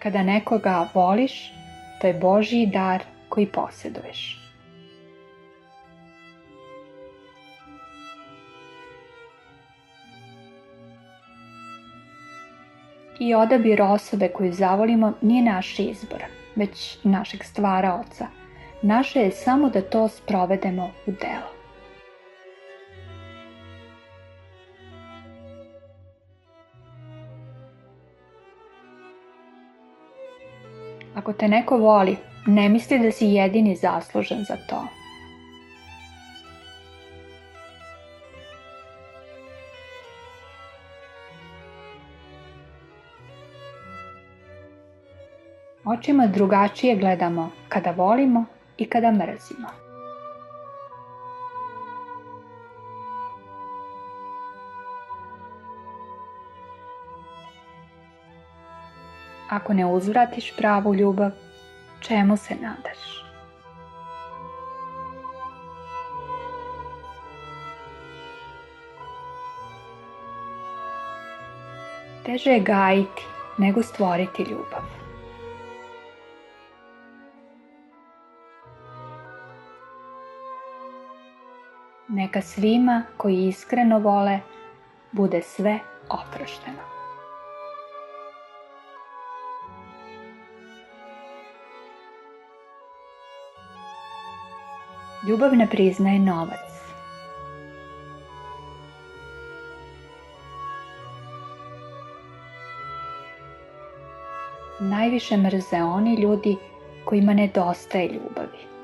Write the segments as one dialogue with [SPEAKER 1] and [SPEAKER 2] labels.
[SPEAKER 1] Kada nekoga voliš, to je Božji dar koji posjeduješ. I odabir osobe koju zavolimo nije naš izbor, već našeg stvaraoca. Naše je samo da to sprovedemo u delo. Ako te neko voli, ne misli da si jedini zaslužan za to. Očima drugačije gledamo kada volimo i kada mrzimo. Ako ne uzvratiš pravu ljubav, čemu se nadaš? Teže je gajiti nego stvoriti ljubav. Neka svima koji iskreno vole bude sve oprošteno. Ljubav ne priznaje novac. Najviše mrze oni ljudi kojima nedostaje ljubavi.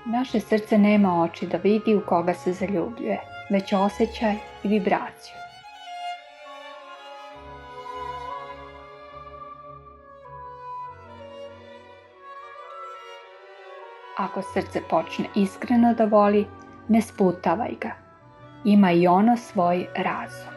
[SPEAKER 1] Naše srce nema oči da vidi u koga se zaljubljuje, već osjećaj i vibraciju. Ako srce počne iskreno da voli, ne sputavaj ga. Ima i ono svoj razum.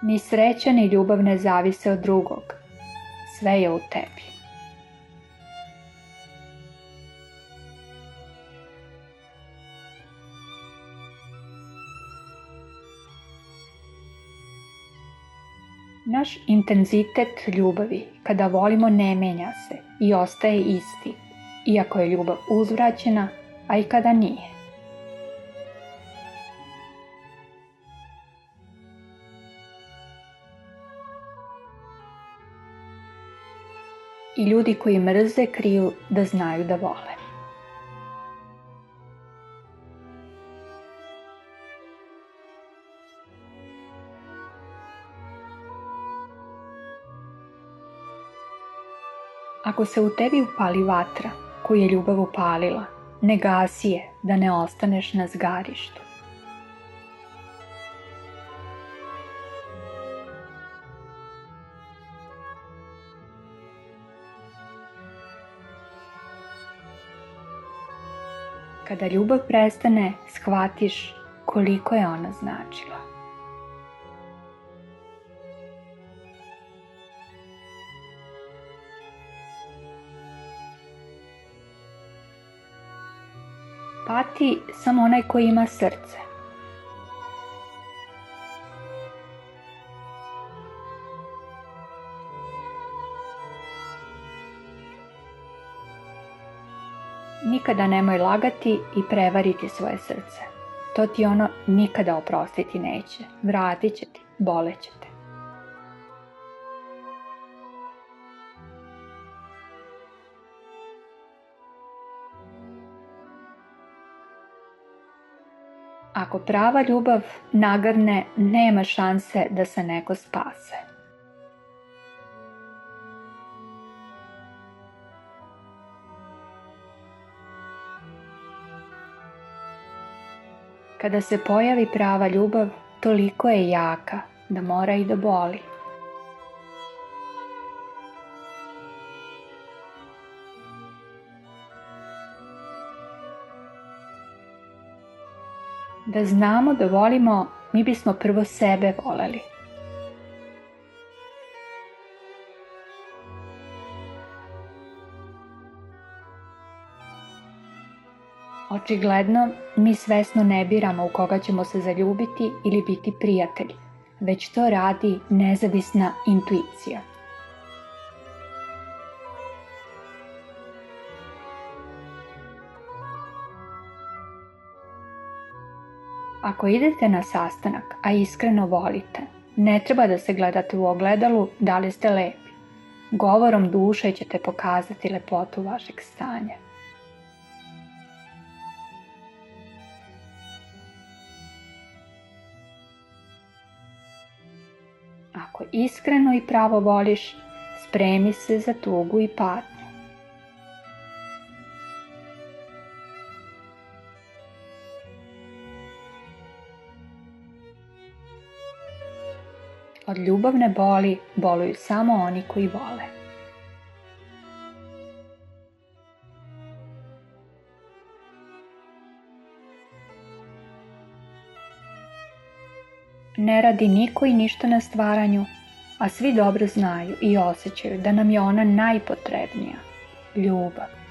[SPEAKER 1] Ni sreća ni ljubav ne zavise od drugog. Sve je u tebi. Naš intenzitet ljubavi kada volimo ne menja se i ostaje isti, iako je ljubav uzvraćena, a i kada nije. I ljudi koji mrze kriju da znaju da vole. Ako se u tebi upali vatra koju je ljubav upalila, ne gasi je da ne ostaneš na zgarištu. Kada ljubav prestane, shvatiš koliko je ona značila. Pati samo onaj koji ima srce. Nikada nemoj lagati i prevariti svoje srce. To ti ono nikada oprostiti neće. Vratit će ti, boleće te. Ako prava ljubav nagrne, nema šanse da se neko spase. Kada se pojavi prava ljubav, toliko je jaka da mora i da boli. Da znamo da volimo, mi bismo prvo sebe voleli. Očigledno, mi svesno ne biramo u koga ćemo se zaljubiti ili biti prijatelji, već to radi nezavisna intuicija. Ako idete na sastanak, a iskreno volite, ne treba da se gledate u ogledalu da li ste lepi. Govorom duše ćete pokazati lepotu vašeg stanja. Ako iskreno i pravo voliš, spremi se za tugu i patnju. Od ljubavne boli boluju samo oni koji vole. Ne radi niko i ništa na stvaranju, a svi dobro znaju i osjećaju da nam je ona najpotrebnija – ljubav.